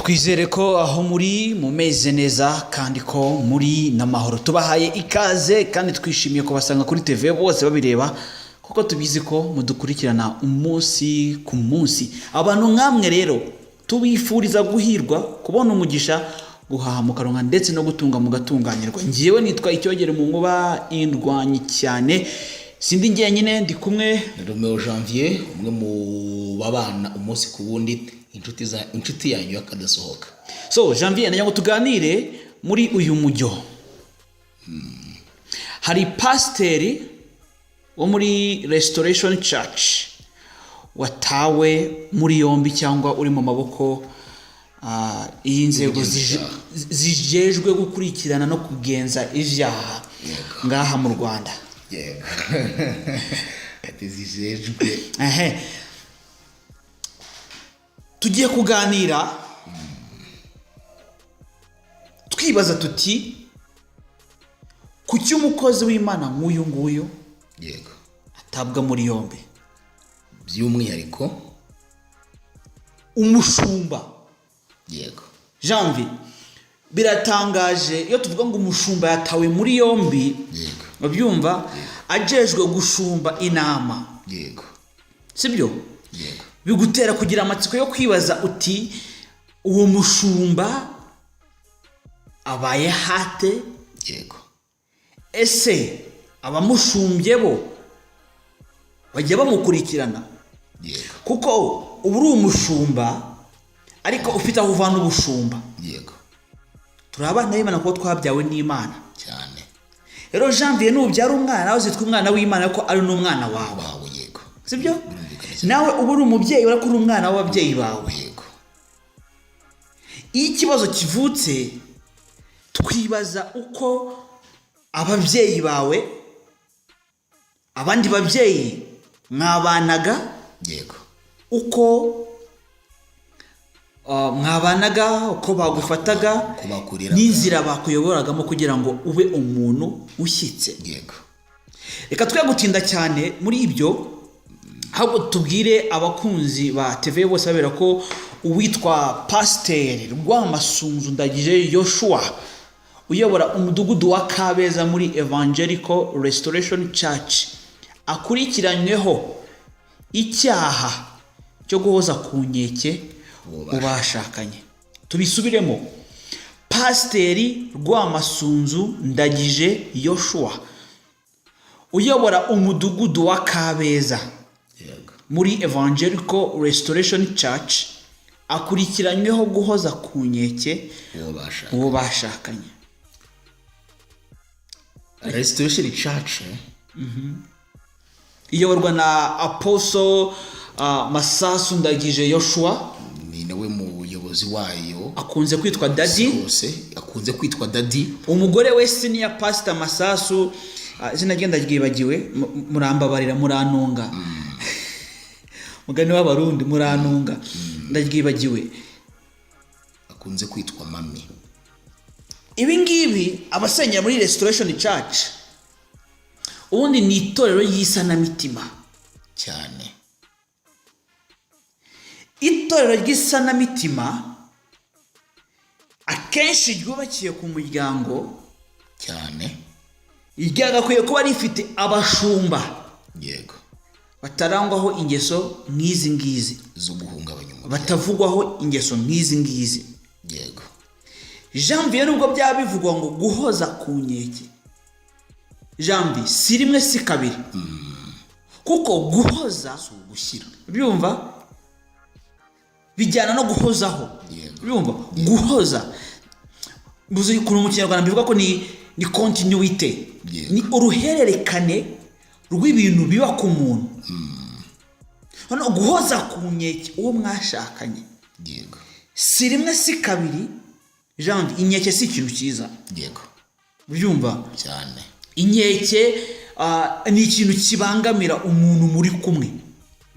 twizere ko aho muri mumeze neza kandi ko muri n'amahoro. Tubahaye ikaze kandi twishimiye kubasanga kuri TV bose babireba, kuko tubizi ko mudukurikirana umunsi ku munsi. Abantu nkamwe rero tubifuriza guhirwa, kubona umugisha, guhaha mu karonka ndetse no gutunga mu gatunganyirwa. Ngiyewe nitwa Icyogere mu Nkuba indwanyi cyane, sindi njyenyine, ndi kumwe Romeo Janvier, umwe mu babana umunsi ku wundi, inshuti yanyu yakadasohoka. So Janvier, nanyango tuganire muri uyu mujyo. Hari pasteri wo muri Restoration Church watawe muri yombi cyangwa uri mu maboko iyi nzego zijejwe gukurikirana no kugenza ivyaha ngaha mu Rwanda. Zijejwe. Tugiye kuganira twibaza tuti kuki umukozi w'Imana nk'uyu nguyu Yego. atabwa muri yombi, by'umwihariko umushumba. Yego. Janvier, biratangaje iyo tuvuga ngo umushumba yatawe muri yombi. Yego. Babyumva ajejwe gushumba inama. Yego. Sibyo? Yego. Bigutera kugira amatsiko yo kwibaza uti uwo mushumba abaye hate? Yego. Ese abamushumbye bo bajya bamukurikirana? Yego. Kuko ubu uri umushumba ariko ufite aho uvana ubushumba. Yego. Turi abana b'Imana kuko twabyawe n'Imana Cyane. rero Janvier, nubyara umwana nawe uzitwa umwana w'Imana ko ari n'umwana wawe. Wawe. Yego. Sibyo? Nawe ubu uri umubyeyi urakuri umwana w'ababyeyi bawe. Yego. Iyo ikibazo kivutse twibaza uko ababyeyi bawe, abandi babyeyi mwabanaga. Yego. Uko mwabanaga, uko bagufataga, n'inzira bakuyoboragamo kugira ngo ube umuntu ushyitse. Yego. Reka twe gutinda cyane muri ibyo, ahubwo tubwire abakunzi ba TV bose babera ko uwitwa Pasiteri Rwamasunzu Ndagije Yoshua uyobora umudugudu wa Kabeza muri Evangelical Restoration Church akurikiranyweho icyaha cyo guhoza ku nkeke ubashakanye. Tubisubiremo: Pasiteri Rwamasunzu Ndagije Yoshua uyobora umudugudu wa Kabeza muri Evangelical Restoration Church akurikiranyweho guhoza ku nkeke uwo bashakanye. Restoration Church iyoborwa na Apostle Masasu Ndagije Yoshua, ni nawe muyobozi wayo. akunze kwitwa Daddy. Akunze kwitwa Daddy. Umugore we Senior Pastor Masasu, izina rye ndagyibagiwe, murambabarira, murantunga. Mugani w'abarundi, murantunga, ndagyibagiwe. Akunze kwitwa Mami. Ibi ngibi abasengera muri Restoration Church ubundi ni itorero ry'isanamitima cyane. Itorero ry'isanamitima akenshi ryubakiye ku muryango cyane. ryagakwiye kuba rifite abashumba. Yego. Batarangwaho ingeso nk'izi ngizi, zo guhungabanya umuryango, batavugwaho ingeso nk'izi ngizi. Yego. Janvier, nubwo byaba bivugwa ngo guhoza ku nkeke, Janvier, si rimwe si kabiri. Kuko guhoza si ugushyira, byumva, bijyana no guhozaho. Byumva, guhoza buzi ku mu Kinyarwanda bivuga ko ni continuité. Ni uruhererekane rw'ibintu biba ku muntu. Hano guhoza ku nkeke uwo mwashakanye. Yego. Si rimwe si kabiri. Jean, inkeke si ikintu cyiza. Yego. Byumva cyane. Inkeke ni ikintu kibangamira umuntu muri kumwe.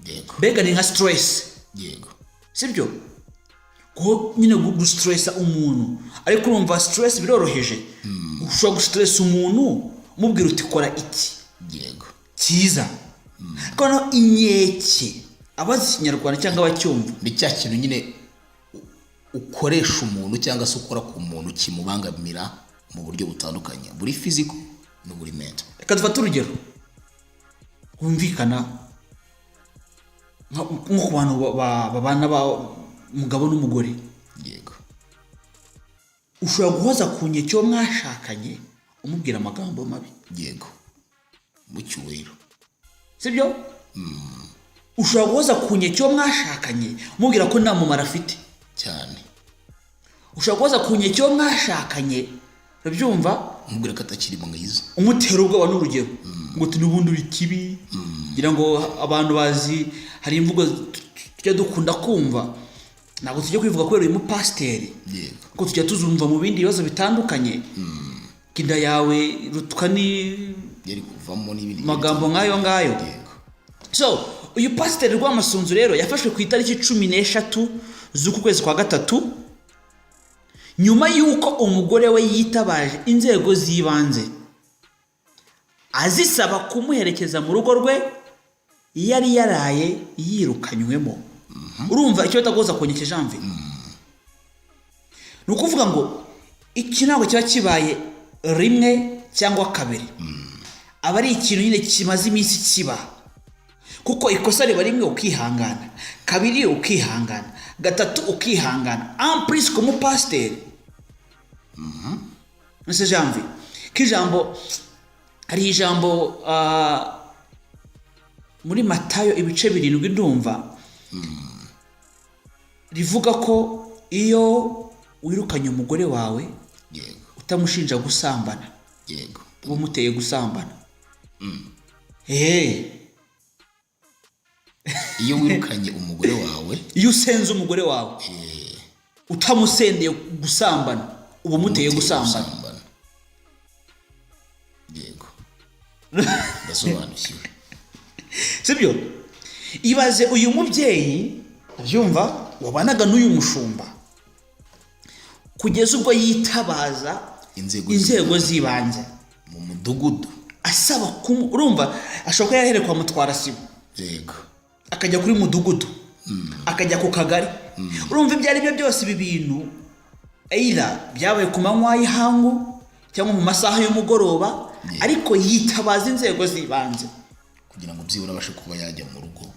Yego. Mbega ni nka stress. Yego. Sibyo? Ko nyine gustressa umuntu, ariko urumva stress biroroheje. Ushobora gustressa umuntu mubwira uti kora iki. Yego. Cyiza. Kono inkeke abazi Ikinyarwanda cyangwa abacyumva ni cya kintu nyine ukoresha umuntu cyangwa se ukora ku muntu kimubangamira mu buryo butandukanye, buri physical no buri mental. Reka dufate urugero humvikana nko ku bantu babana umugabo n'umugore. Yego. Ushobora guhoza ku nkeke mwashakanye umubwira amagambo mabi. Yego. Mu cyubahiro. Sibyo? Ushobora guhoza ku nkeke mwashakanye umubwira ko nta mumaro afite cyane. Ushobora guhoza ku nkeke mwashakanye urabyumva umubwira ko atakiri mwiza, umutera ubwoba n'urugero ngo tunubundi uri kibi. Ngira ngo abantu bazi hari imvugo tujya dukunda kumva, ntabwo tujya kwivuga kubera uyu mupasiteri. Yego. Ko tujya tuzumva mu bindi bibazo bitandukanye. Kinda yawe rutwa ni yari kuvamo n'ibindi magambo nk'ayo ngayo. Yego. So uyu pasiteri Rwamasunzu rero yafashwe ku itariki 13 z'uku kwezi kwa gatatu nyuma y'uko umugore we yitabaje inzego z'ibanze azisaba kumuherekeza mu rugo rwe yari yaraye yirukanywemo. Urumva icyo batagoza konyeke Janvier. Nukuvuga ngo iki ntabwo kiba kibaye rimwe cyangwa kabiri. Aba ari ikintu nyine kimaze iminsi kiba. Kuko ikosa riba rimwe ukihangana, kabiri ukihangana, gatatu ukihangana. En plus comme pasteur. Monsieur Janvier, kijambo hari ijambo muri Matayo ibice 7 ndumva rivuga ko iyo wirukanye umugore wawe, yego, utamushinja gusambana, yego, uba muteye gusambana. Iyo wirukanye umugore wawe, iyo usenze umugore wawe, utamusendeye gusambana, uba muteye gusambana. Yego. Ndasobanukiwe. Sibyo? Ibaze uyu mubyeyi abyumva wabanaga n'uyu mushumba kugeza ubwo yitabaza inzego z'ibanze mu mudugudu asaba urumva ashobora kuba yahere kwa mutwara sibo. Yego. Akajya kuri mudugudu, akajya ku kagari. Urumva ibyo ari byo byose ibi bintu either byabaye ku manywa y'ihangu cyangwa mu masaha y'umugoroba, ariko yitabaza inzego z'ibanze kugira ngo byibura abashe kuba yajya mu rugo.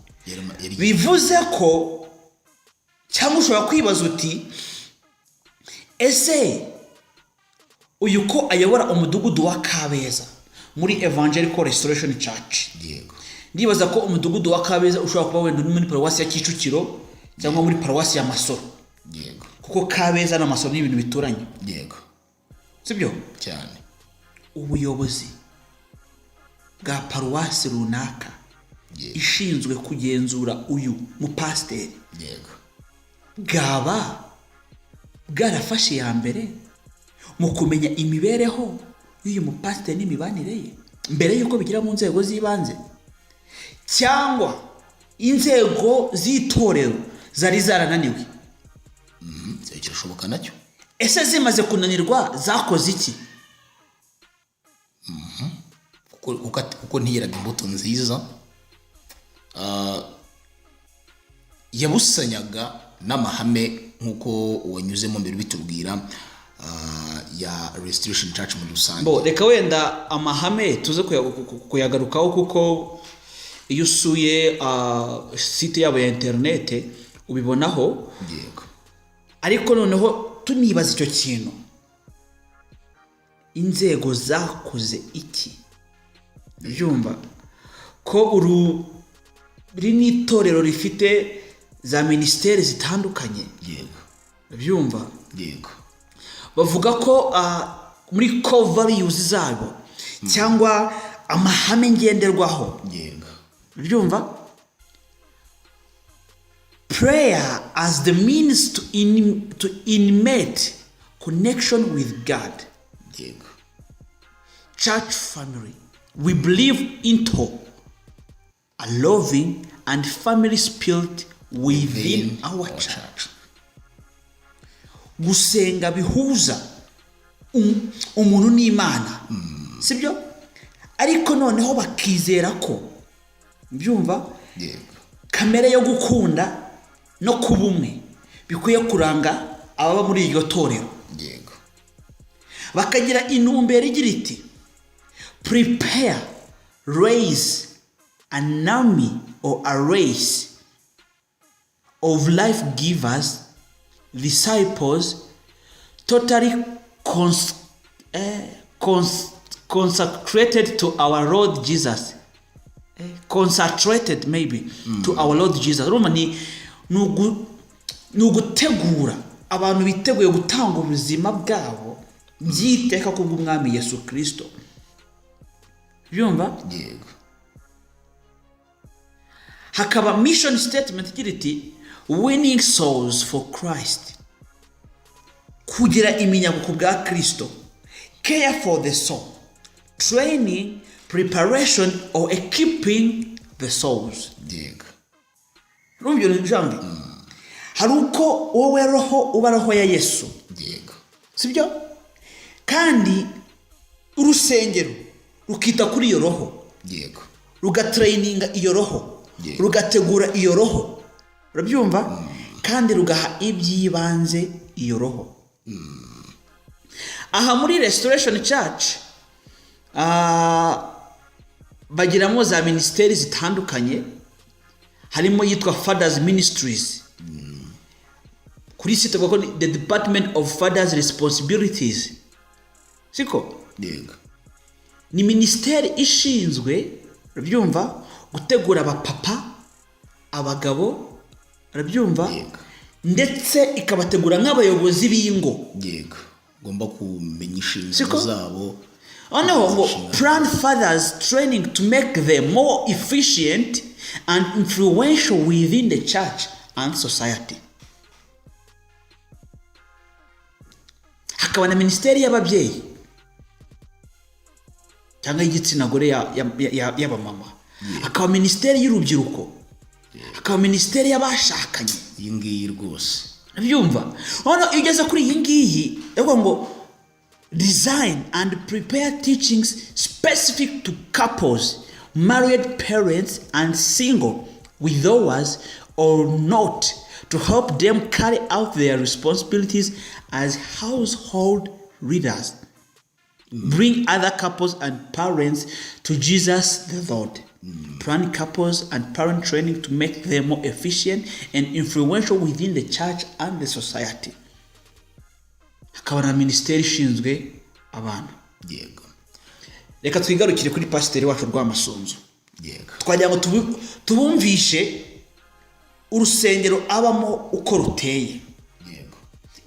Bivuze ko cyangwa ushobora kwibaza uti ese uyu ko ayobora umudugudu wa Kabeza muri Evangelical Restoration Church. Yego. Ndibaza ko umudugudu wa Kabeza ushobora kuba wenda muri paruwasi ya Kicukiro cyangwa muri paruwasi ya Masoro. Yego. Kuko Kabeza na Masoro ni ibintu bituranye. Yego. Sibyo? Cyane. Ubuyobozi bwa paruwasi runaka ishinzwe kugenzura uyu mupasiteri. Yego. Bwaba bwarafashe ya mbere mu kumenya imibereho y'uyu mupasiteri n'imibanire ye mbere yuko bigira mu nzego z'ibanze, cyangwa inzego z'itorero zari zarananiwe. Kirashoboka nacyo. Ese zimaze kunanirwa zakoze iki? Kuko ntiyeraga imbuto nziza, yabusanyaga n'amahame nk'uko wanyuzemo mbere bitubwira ya Restoration Church muri rusange. Reka wenda amahame tuze kuyagarukaho kuko iyo usuye site yabo ya internet ubibonaho. Yego. Ariko noneho tunibaza icyo kintu, inzego zakoze iki? Byumva ko uri n'itorero rifite za ministeri zitandukanye. Yego. Byumva? Yego. Bavuga ko muri core values zabo cyangwa amahame ngenderwaho. Yego. Byumva? Prayer as the means to intimate connection with God. Yego. Church family. We believe into a loving and family spirit within our church. Gusenga bihuza umuntu n'Imana. Sibyo? Ariko noneho bakizera ko byumva kamere yo gukunda no kubumwe bikwiye kuranga ababa muri iryo torero, yego, bakagira intumbero igira iti prepare, raise an army or a race of life givers, disciples, totally consecrated to our Lord Jesus. Concentrated maybe to our Lord Jesus. Urumva ni ugutegura abantu biteguye gutanga ubuzima bwabo byiteka kubw'umwami Yesu Kristo. Byumva? yego, Hakaba mission statement igira iti winning souls for Christ. Kugira iminyago ku bwa Kristo. Care for the soul. Training, preparation or equipping the souls. yego, Urumva ibyo jambo? Hari uko wowe roho uba roho ya Yesu. yego, Sibyo? Kandi urusengero rukita kuri iyo roho. yego, Rugatraininga iyo roho. yego, Rugategura iyo roho. Urabyumva? Kandi rugaha ibyibanze iyo roho. Aha muri Restoration Church bagiramo za ministeri zitandukanye, harimo yitwa Fathers Ministries. Kuri site bako the Department of Fathers Responsibilities. Siko? yego, Ni ministeri ishinzwe, urabyumva, gutegura abapapa, abagabo, urabyumva, yego, ndetse ikabategura nk'abayobozi b'ingo. yego, ngomba kumenya Siko? inshingano zabo. Ngo plan fathers training to make them more efficient and influential within the church and society. Hakaba na ministeri y'ababyeyi cyangwa y'igitsina gore y'abamama. Hakaba ministeri y'urubyiruko. Hakaba ministeri y'abashakanye. iyi ngiyi rwose. Byumva? Hano iyo ugeze kuri iyi ngiyi yavuga ngo design and prepare teachings specific to couples, married parents and single, widowers or not, to help them carry out their responsibilities as household leaders. Bring other couples and parents to Jesus the Lord. Plan couples and parent training to make them more efficient and influential within the church and the society. Hakaba na ministeri ishinzwe abana. yego, Reka twigarukire kuri pasiteri wacu Rwamasunzu. yego, Twagira ngo tubumvishe urusengero abamo uko ruteye. yego,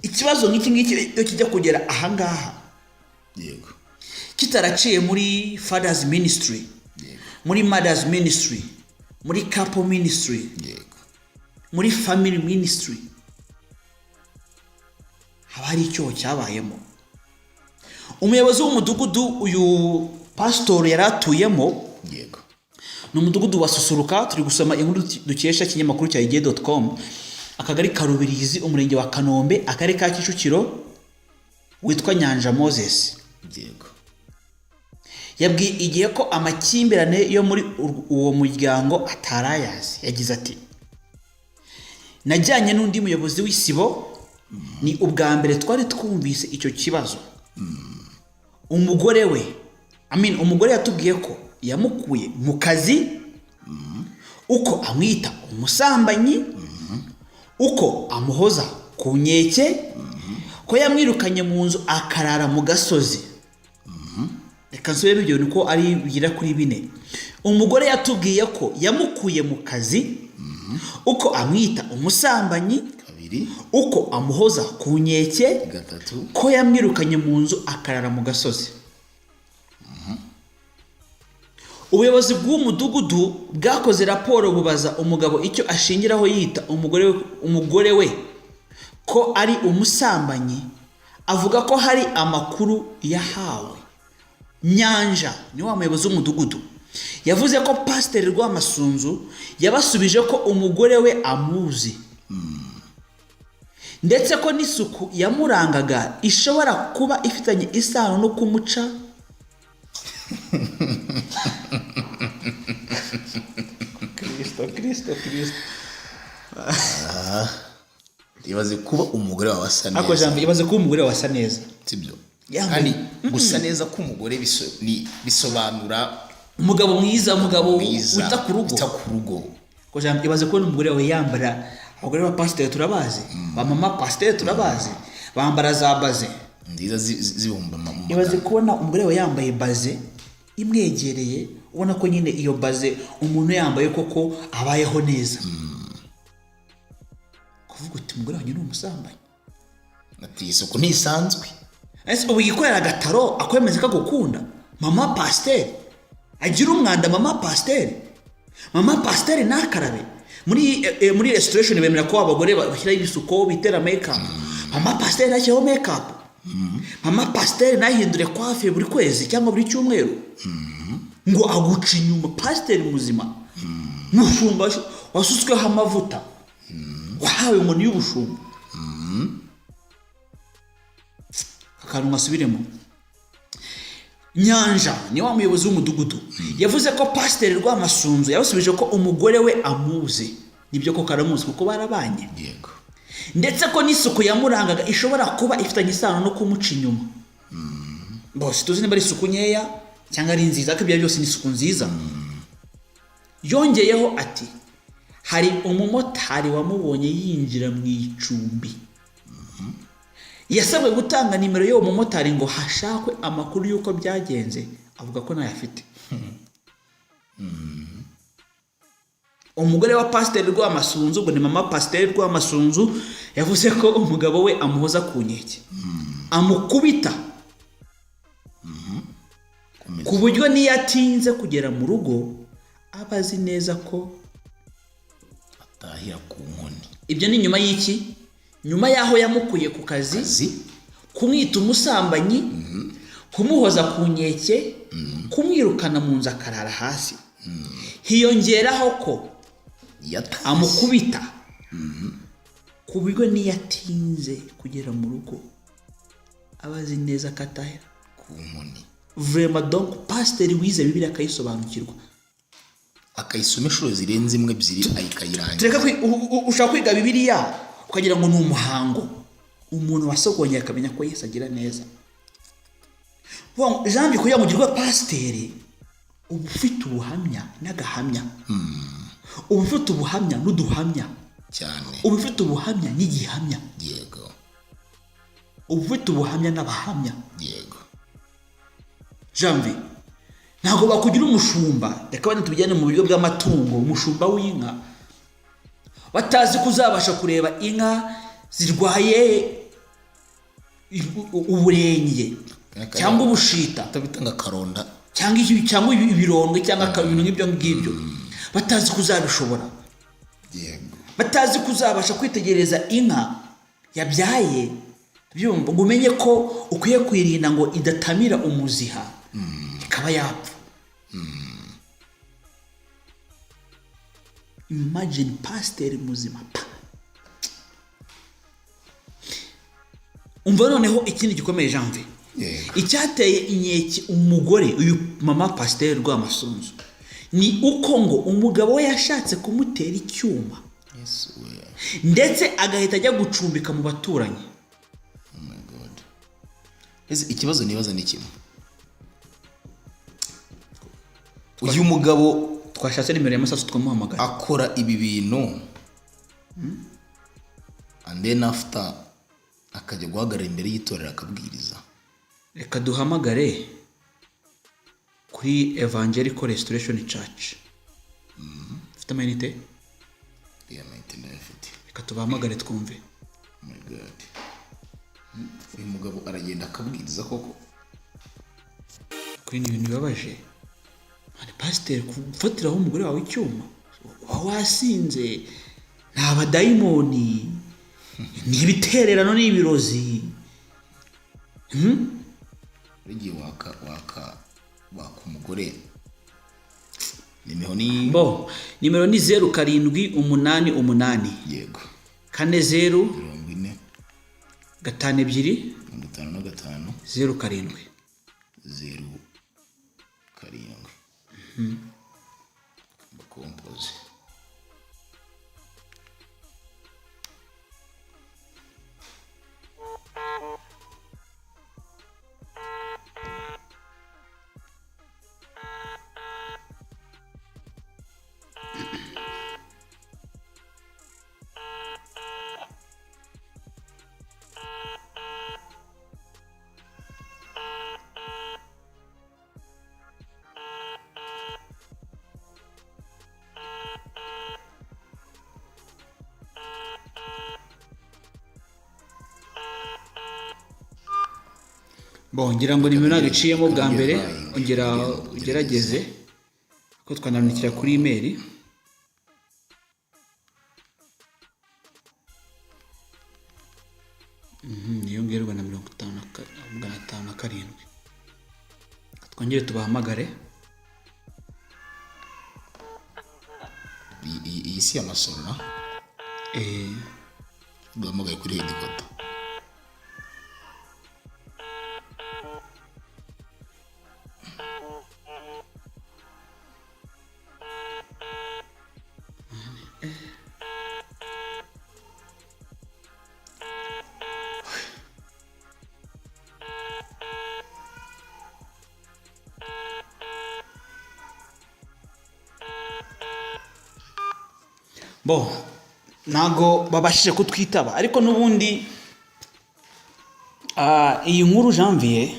Ikibazo nk'iki ngiki iyo kijya kugera ahangaha yego, kitaraciye muri Fathers Ministry, yego, muri Mothers Ministry, muri Couple Ministry, yego, muri Family Ministry, haba hari icyoho cyabayemo. Umuyobozi w'umudugudu uyu pastor yari atuyemo, yego, ni umudugudu wa Susuruka. Turi gusoma inkuru dukesha ikinyamakuru cya igihe.com. Akagari ka Rubirizi, umurenge wa Kanombe, akarere ka Kicukiro, witwa Nyanja Moses. yego, Yabwiye igihe ko amakimbirane yo muri uwo muryango atarayazi. Yagize ati najyanye n'undi muyobozi w'isibo, ni ubwa mbere twari twumvise icyo kibazo. Umugore yatubwiye ko yamukuye mu kazi, uko amwita umusambanyi, uko amuhoza ku nkeke, ko yamwirukanye mu nzu akarara mu gasozi. Reka nsubire ibyo niko ari bigira kuri 4. Umugore yatubwiye ko yamukuye mu kazi, uko amwita umusambanyi, 2, uko amuhoza ku nkeke, 3, ko yamwirukanye mu nzu akarara mu gasozi. Ubuyobozi bw'umudugudu bwakoze raporo bubaza umugabo icyo ashingiraho yita umugore we ko ari umusambanyi. Avuga ko hari amakuru yahawe. Nyanja ni wa muyobozi w'umudugudu yavuze ko Pasiteri Rwamasunzu yabasubije ko umugore we amuzi, ndetse ko n'isuku yamurangaga ishobora kuba ifitanye isano no kumuca Kristo. ibaze kuba umugore wawe asa ako neza. jambo ibaze kuba umugore wawe asa neza, Sibyo. Yambaye- Kandi gusa neza k'umugore bisobanura umugabo mwiza, umugabo mwiza, wita ku rugo. wita ku rugo. Ako jambo ibaze kubona umugore wawe yambara, abagore ba pasiteri turabazi, ba mama pasiteri turabazi, bambara za baze. Nziza zibumba mu Ibaze kubona umugore wawe yambaye baze imwegereye, ubona ko nyine iyo baze umuntu yambaye koko abayeho neza. Kuvuga uti umugore wanjye ni umusambanyi. ati isuku ntisanzwe. Ese ubu yikorera agataro akwemeza ko agukunda? Mama pasiteri agira umwanda, mama pasiteri. Mama pasiteri nakarabe. Muri restoration bemera ko abagore bashyiraho ibisuko, bitera makeup. Mama pasiteri nashyiraho makeup. Mama pasiteri nahindure coiffe buri kwezi cyangwa buri cyumweru. Ngo aguca inyuma pasiteri muzima. Mushumba wasutsweho amavuta. Wahawe inkoni y'ubushumba. Akantu nkasubiremo. Nyanja ni wa muyobozi w'umudugudu yavuze ko pasiteri Rwamasunzu yabasubije ko umugore we amuzi. Nibyo ko karamuzi kuko barabanye. Yego. Ndetse ko n'isuku yamurangaga ishobora kuba ifitanye isano no kumuca inyuma. Bose tuzi niba ari isuku nkeya cyangwa ari nziza, ko ibyo byose ni isuku nziza. Yongeyeho ati hari umumotari wamubonye yinjira mu icumbi. Yasabwe gutanga nimero y'uwo mumotari ngo hashakwe amakuru y'uko byagenze, avuga ko nayo afite. Umugore wa pasiteri Rwamasunzu, ngo ni mama pasiteri Rwamasunzu, yavuze ko umugabo we amuhoza ku nkeke, amukubita ku buryo niyo atinze kugera mu rugo aba azi neza ko atahira ku nkoni. Ibyo ni nyuma y'iki? Nyuma yaho yamukuye ku kazi, kumwita umusambanyi, kumuhoza ku nkeke, kumwirukana mu nzu akarara hasi. Hiyongeraho ko amukubita ku buryo niyo atinze kugera mu rugo aba azi neza ko atahira ku nkoni. Vraiment donc pasiteri wize Bibiliya akayisobanukirwa, akayisoma inshuro zirenze imwe ebyiri ayikayirangira. tureka ushaka kwiga Bibiliya ukagira ngo ni umuhango. Umuntu wasogonye akamenya ko Yesu agira neza. Jambi kugira ngo ugirwe pasiteri uba ufite ubuhamya n'agahamya. Uba ufite ubuhamya n'uduhamya cyane. uba ufite ubuhamya n'igihamya. Yego. Uba ufite ubuhamya n'abahamya. Yego. Jambi ntabwo bakugira umushumba, reka bane tubijyane mu buryo bw'amatungo, umushumba w'inka batazi kuzabasha kureba inka zirwaye uburenge cyangwa ubushita, tabitanga karonda cyangwa ibirondwe cyangwa ibintu nk'ibyo ngibyo. Batazi kuzabishobora. Yego. Batazi kuzabasha kwitegereza inka yabyaye, byumva ngo umenye ko ukwiye kwirinda ngo idatamira umuziha ikaba yapfa. Imagine pasiteri muzima. Umva noneho ikindi gikomeye Janvier. Icyateye inkeke umugore uyu mama pasiteri Rwamasunzu ni uko ngo umugabo we yashatse kumutera icyuma. Yes, ndetse agahita ajya gucumbika mu baturanyi. Oh my God. Ikibazo nibaza ni kimwe. Uyu mugabo twashatse nimero y'amasasu twamuhamagara akora ibi bintu and then after akajya guhagarara imbere y'itorero akabwiriza. Reka duhamagare kuri Evangelical Restoration Church. Ufite amayinite? Yeah, amayinite ndayafite. Reka tubahamagare twumve. Oh my God. Uyu mugabo aragenda akabwiriza koko. Kuri ni ibintu bibabaje. Ari pasiteri kufatiraho umugore wawe icyuma. Wasinze. Nta badayimoni. Ni ibitererano n'ibirozi. Rigiye waka umugore. Nimero ni nimero ni 0788. Yego. 40 40 52 55 07. 07. Bakompoze. ngira ngo nimero ntabwo iciyemo bwa mbere, ongera ugerageze ko twanandikira kuri email. Niyo ngerwa na 557 twongere tubahamagare. iyi si amasoro na duhamagaye kuri headquarter. Ntago babashije kutwitaba, ariko n'ubundi iyi nkuru Janvier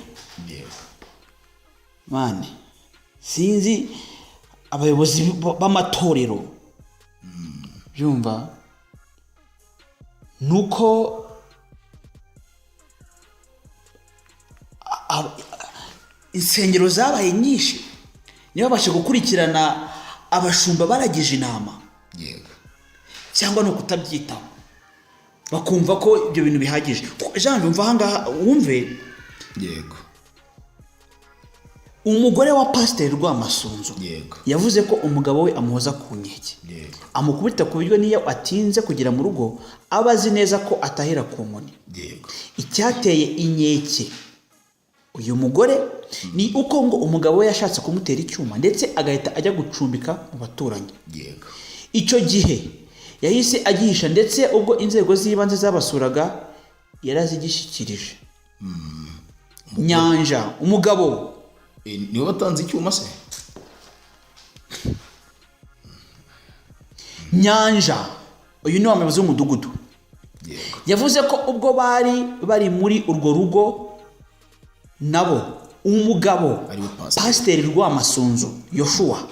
mane sinzi abayobozi b'amatorero byumva nuko insengero zabaye nyinshi niba babashe gukurikirana abashumba baragije inama cyangwa no kutabyitaho bakumva ko ibyo bintu bihagije. Jean umva hanga wumve umugore wa Pasteur Rwamasunzu yavuze ko umugabo we amuhoza ku nkeke amukubita ku buryo niyo atinze kugera mu rugo abazi neza ko atahira ku nkoni. Icyateye inkeke uyu mugore ni uko ngo umugabo we yashatse kumutera icyuma ndetse agahita ajya gucumbika mu baturanyi. Icyo gihe yahise agihisha ndetse ubwo inzego z'ibanze zabasuraga yarazigishikirije. Nyanja umugabo niwe batanze icyuma se. Nyanja uyu ni umuyobozi w'umudugudu yavuze ko ubwo bari muri urwo rugo nabo umugabo Pasteur Rwamasunzu Yoshua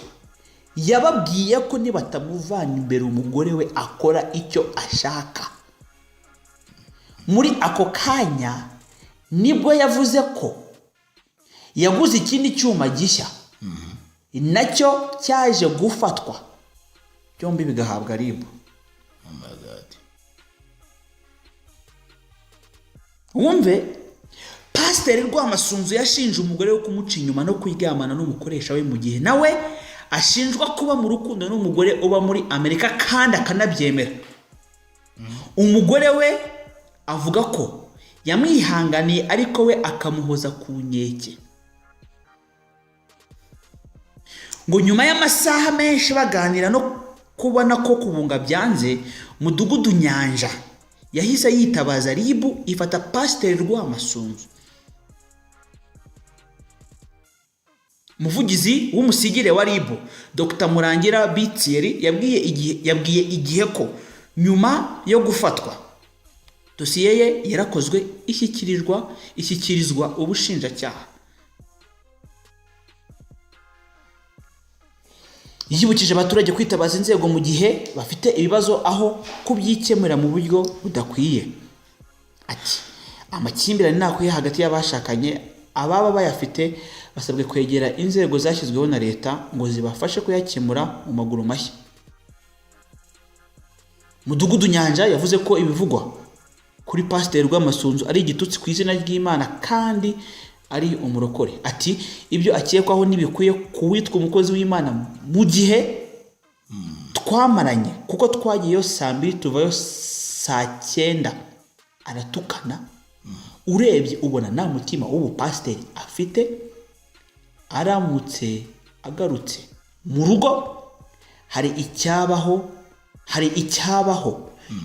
yababwiye ko nibatamuvana imbere umugore we akora icyo ashaka. Muri ako kanya nibwo yavuze ko yaguze ikindi cyuma gishya nacyo cyaje gufatwa byombi bigahabwa RIB. Wumve Pasteur Rwamasunzu yashinje umugore we kumuca inyuma no kwigamana n'umukoresha we mu gihe nawe ashinjwa kuba mu rukundo n'umugore uba muri Amerika kandi akanabyemera. Umugore we avuga ko yamwihanganiye ariko we akamuhoza ku nkeke. Ngo nyuma y'amasaha menshi baganira no kubona ko kubunga byanze, Mudugudu Nyanja yahise yitabaza RIB ifata Pasteur Rwamasunzu. Muvugizi w'umusigire wa RIB Dr Murangira Bitieri yabwiye igihe ko nyuma yo gufatwa dosiye ye yarakozwe ishyikirizwa ubushinjacyaha. Yibukije abaturage kwitabaza inzego mu gihe bafite ibibazo aho kubyikemura mu buryo budakwiye. Ati amakimbirane ntakwiye hagati y'abashakanye, ababa bayafite basabwe kwegera inzego zashyizweho na leta ngo zibafashe kuyakemura mu maguru mashya. Mudugudu Nyanja yavuze ko ibivugwa kuri Pasteur Rwamasunzu ari igitutsi ku izina ry'Imana kandi ari umurokore. Ati ibyo akekwaho ntibikwiye kuwitwa umukozi w'Imana mu gihe twamaranye kuko twagiyeyo saa 2 tuvayo saa 9 aratukana. Urebye ubona nta mutima w'ubupasiteri afite. Aramutse agarutse mu rugo hari icyabaho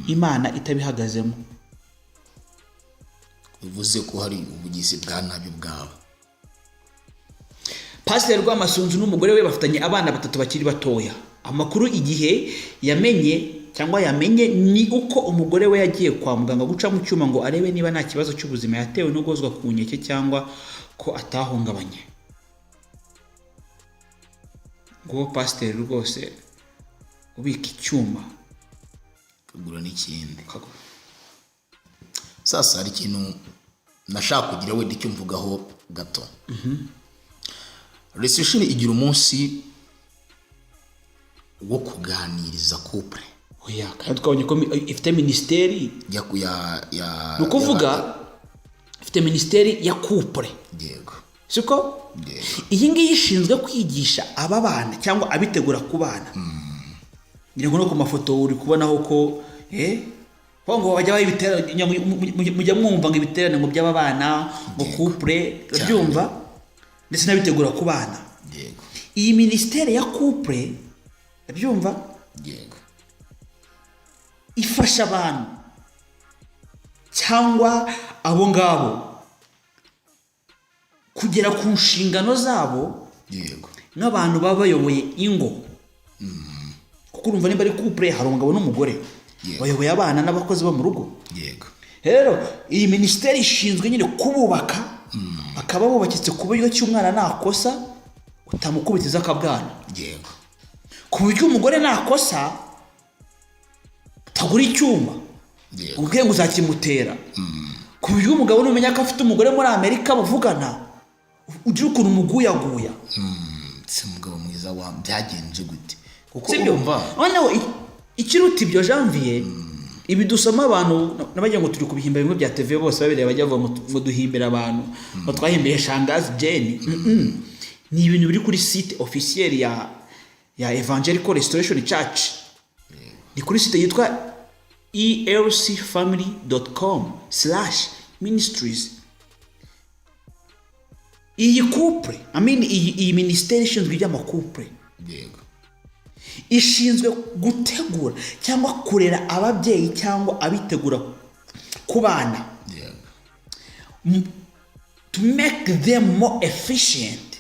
Imana itabihagazemo. Bivuze ko hari ubugizi bwa nabi bwawe. Pasteur Rwamasunzu n'umugore we bafitanye abana 3 bakiri batoya. Amakuru igihe yamenye ni uko umugore we yagiye kwa muganga guca mu cyuma ngo arebe niba nta kibazo cy'ubuzima yatewe no gozwa ku nkeke cyangwa ko atahungabanye. Ngo Pasteur rwose ubika icyuma kugura n'ikindi. Sasa hari ikintu nashaka kugira wenda icyo mvugaho gato. Restitution igira umunsi wo kuganiriza couple. Oya, kandi twabonye ko ifite ministeri ya nukuvuga ifite ministeri ya couple. Yego. Siko? Iyi ngiyi ishinzwe kwigisha aba bana cyangwa abitegura ku bana. Ngira ngo no ku mafoto uri kubonaho ko ngo bajya bayibitera mujya mwumva ngo ibiterane ngo by'aba bana ngo couple byumva ndetse nabitegura ku bana. Yego. Iyi ministeri ya couple byumva? Yego. Ifasha abantu cyangwa abo ngabo kugera ku nshingano zabo. Yego. N'abantu baba bayoboye ingo. Kuko urumva nimba ari couple hari umugabo n'umugore bayoboye abana n'abakozi bo mu rugo. Yego. Rero iyi ministeri ishinzwe nyine kububaka bakaba bubakitse ku buryo cy'umwana nakosa utamukubitiza akabwana. Yego. Ku buryo umugore nakosa utagura icyuma ubwe ngo uzakimutera. Ku buryo umugabo numenya ko afite umugore muri Amerika bavugana ugira ukuntu umuguyaguya. Se mugabo mwiza wa byagenje gute? Kuko urumva noneho ikiruta ibyo Janvier ibi dusoma abantu nabagiye ngo turi kubihimba bimwe bya TV bose babireba bajya ngo duhimbira abantu ngo twahimbiye Shangazi Jane. Ni ibintu biri kuri site officiel ya Evangelical Restoration Church. Ni kuri site yitwa elcfamily.com/ministries. Iyi couple iyi ministeri ishinzwe iby'amakouple. Yego. Ishinzwe gutegura cyangwa kurera ababyeyi cyangwa abitegura ku bana. Yego. To make them more efficient.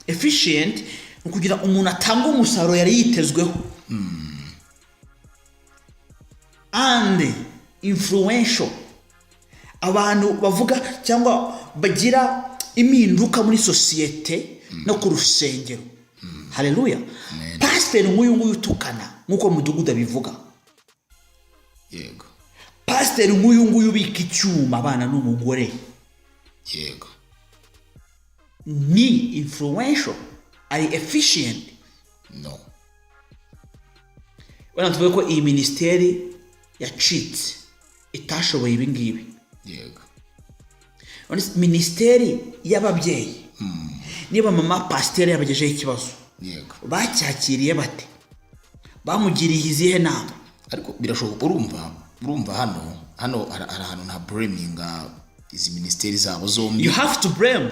Efficient kugira umuntu atanga umusaruro yari yitezweho. And influential. Abantu bavuga cyangwa bagira impinduka muri societe no ku rusengero. Haleluya. Pastor nk'uyu nguyu utukana nkuko mudugudu bivuga. Yego. Pastor nk'uyu nguyu ubika icyuma abana n'umugore. Yego. Ni influential, ari efficient? No. Wana tuvuge ko iyi ministeri yacitse itashoboye ibi ngibi. Yego. Ministeri y'ababyeyi. Niba mama pastor yabagejeje ikibazo. Yego. Bacyakiriye bate? Bamugiriye izihe nama? Ariko birashoboka urumva hano hari ahantu nta blaming izi ministeri zabo zombi. You have to blame.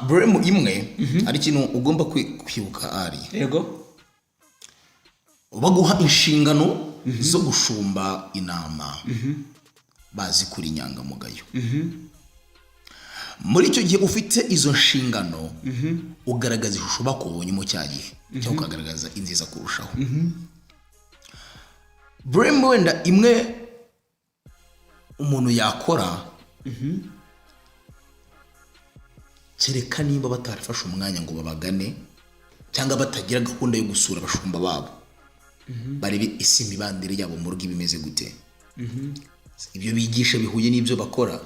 Blame imwe ari ikintu ugomba kwibuka ari. Yego. Baguha inshingano zo gushumba inama. Bazi kuri inyangamugayo. Muri icyo gihe ufite izo nshingano ugaragaza ishusho bakubonyemo cyagihe cyangwa ukagaragaza inziza kurushaho. Blame wenda imwe umuntu yakora kereka nimba batarafashe umwanya ngo babagane cyangwa batagira gahunda yo gusura abashumba babo. Barebe isi mibandire yabo mu rugo bimeze gute. Ibyo bigisha bihuye n'ibyo bakora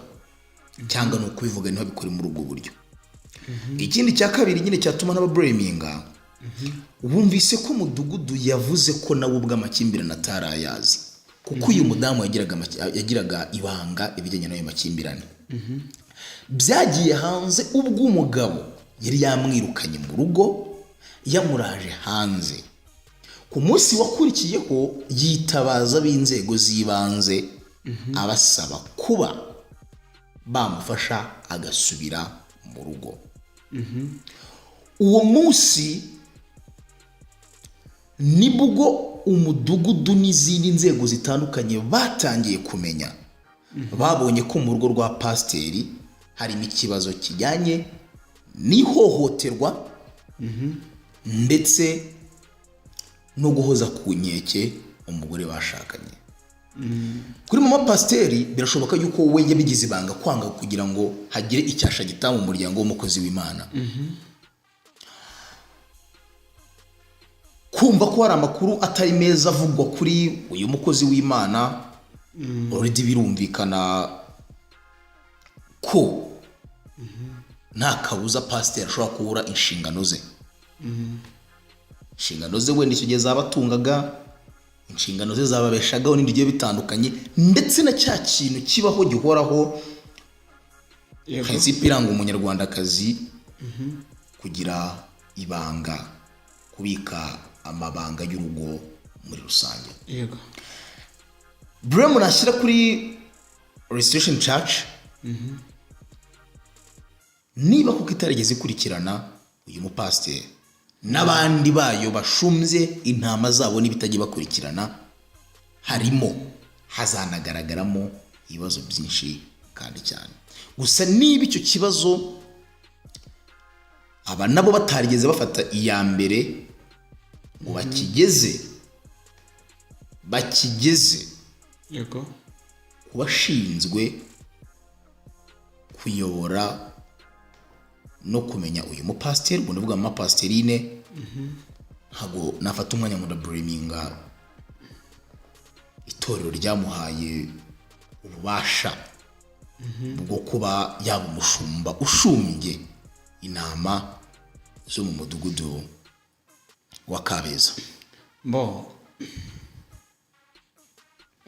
cyangwa no kubivuga niho bikora muri ubwo buryo. Ikindi cya kabiri nyine cyatuma n'abablaminga bumvise ko mudugudu yavuze ko nawe ubw'amakimbirane atarayazi kuko uyu mudamu yagiraga ibanga ibijyanye n'ayo makimbirane. Byagiye hanze ubwo umugabo yari yamwirukanye mu rugo yamuraje hanze. Ku munsi wakurikiyeho yitabaza b'inzego z'ibanze abasaba kuba bamufasha agasubira mu rugo. Uwo munsi nibwo umudugudu n'izindi nzego zitandukanye batangiye kumenya. Babonye ko mu rugo rwa pasiteri harimo ikibazo kijyanye n'ihohoterwa ndetse no guhoza ku nkeke umugore bashakanye. Kuri mama pasiteri birashoboka yuko we yabigize ibanga kwanga kugira ngo hagire icyasha gitanga mu muryango w'umukozi w'Imana. Kumva ko hari amakuru atari meza avugwa kuri uyu mukozi w'Imana already birumvikana ko nta kabuza pasiteri ashobora kubura inshingano ze. Inshingano ze wenda icyo gihe zabatungaga, inshingano ze zababeshagaho n'ibindi bigiye bitandukanye, ndetse na cya kintu kibaho gihoraho, principe iranga umunyarwandakazi kugira ibanga, kubika amabanga y'urugo muri rusange. Yego. Brem nashyira kuri Restoration Church, niba kuko itarigeze ikurikirana uyu mupasiteri n'abandi bayo bashumbye intama zabo n'ibitajya bakurikirana, hazanagaragaramo ibibazo byinshi kandi cyane. Gusa niba icyo kibazo aba nabo batarigeze bafata iya mbere ngo bakigeze Yego. kubashinzwe kuyobora no kumenya uyu mupasiteri, ubwo ndavuga amapasiterine, ntabwo nafata umwanya ngo ndaburiminga itorero ryamuhaye ububasha bwo kuba yaba umushumba ushumbye intama zo mu mudugudu wa Kabeza.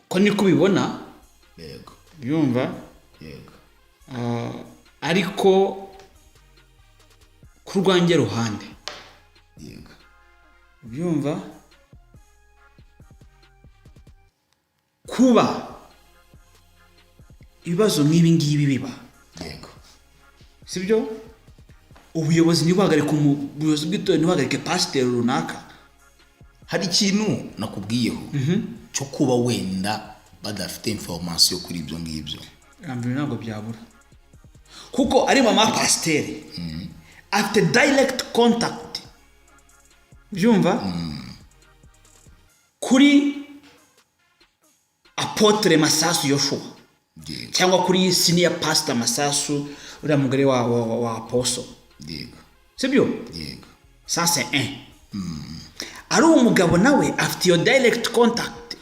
Ko niko ubibona. Yego. Byumva. Yego. Ariko ku rwanjye ruhande. Yego. Byumva. Kuba ibibazo nk'ibi ngibi biba. Yego. Sibyo? Ubuyobozi ntibuhagarike ubuyobozi bw'itorero ntibuhagarike pasiteri runaka. Hari ikintu nakubwiyeho cyo kuba wenda badafite information kuri ibyo ngibyo. Ntabwo byabura. Kuko ari mama pasiteri afite direct contact. Byumva? Kuri Apotre Masasu Yoshua. Yego. Cyangwa kuri senior pastor Masasu, uriya mugore wa Apostle. Yego. Sibyo? Yego. Ça c'est un. Ari umugabo nawe afite iyo direct contact.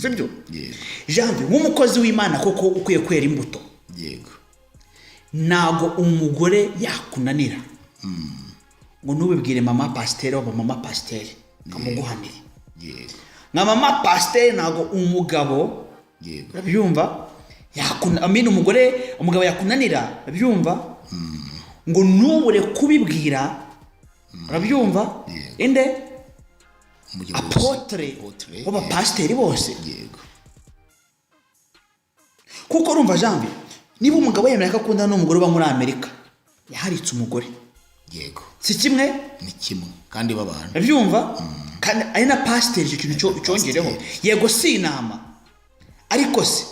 Sibyo? Yego. Jambo nk'umukozi w'Imana koko ukwiye kwera imbuto. Yego. Nago umugore yakunanira. Ngo nubibwire mama pasiteri wa mama pasiteri kamuguhanire. Yego. Nka mama pasiteri nago umugabo. Yego. Urabyumva? Umugabo yakunanira. Urabyumva? Ngo nubure kubibwira. Urabyumva? Inde? Apotre w'abapasiteri bose. Yego. Kuko urumva Jambi, niba umugabo yemera ko akundana n'umugore uba muri Amerika, yaharitse umugore. Yego. Si kimwe? Ni kimwe kandi babana. Urabyumva? Kandi ari na pasiteri icyo kintu cyongereho. Yego si inama. Ariko se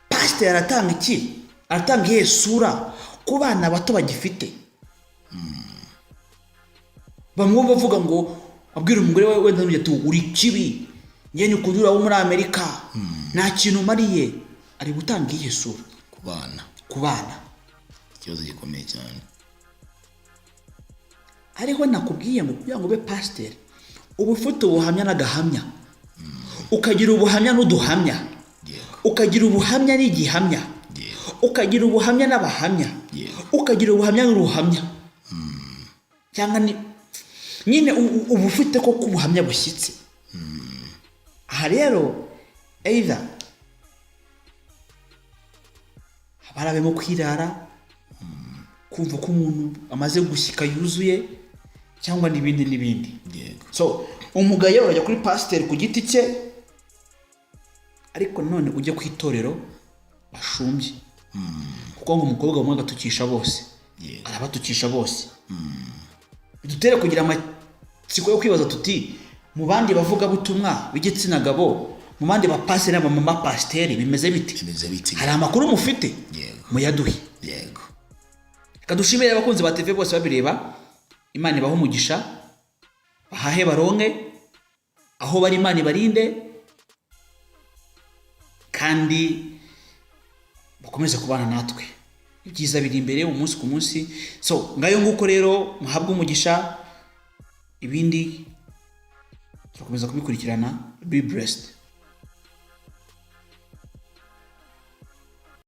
pasiteri aratanga iki? Aratanga iyihe sura ku bana bato bagifite? Bamwe bavuga ngo abwira umugore we wenda n'ujya uri kibi, njye nikundura wo muri Amerika, nta kintu mariye. Ari gutanga iyihe sura ku bana? Ikibazo gikomeye cyane. Ariho nakubwiye ngo kugira ngo ube pasiteri uba ufite ubuhamya n'agahamya, ukagira ubuhamya n'uduhamya, ukagira ubuhamya n'igihamya, ukagira ubuhamya n'abahamya, ukagira ubuhamya n'uruhamya. Cyangwa nyine uba ufite ko ubuhamya bushyitse. Aha rero either barabemo kwirara, kumva ko umuntu amaze gushyika yuzuye, cyangwa n'ibindi. So umugayo urajya kuri pasiteri ku giti cye, ariko none ujye ku itorero bashumbye. Kuko ngo umukobwa umwe agatukisha bose, arabatukisha bose. Bidutere kugira amatsiko yo kwibaza tuti, mu bandi bavuga butumwa b'igitsina gabo, mu bandi bapasiteri n'abamama pasiteri bimeze biti? Hari amakuru mufite? Muyaduhe. Yego. Kadushimire abakunzi ba TV bose babireba. Imana ibaho umugisha, bahahe baronke, aho bari Imana ibarinde, kandi bakomeze kubana natwe. Ibyiza biri imbere umunsi ku munsi. So ngayo nguko rero muhabwe umugisha, ibindi turakomeza kubikurikirana. Be blessed.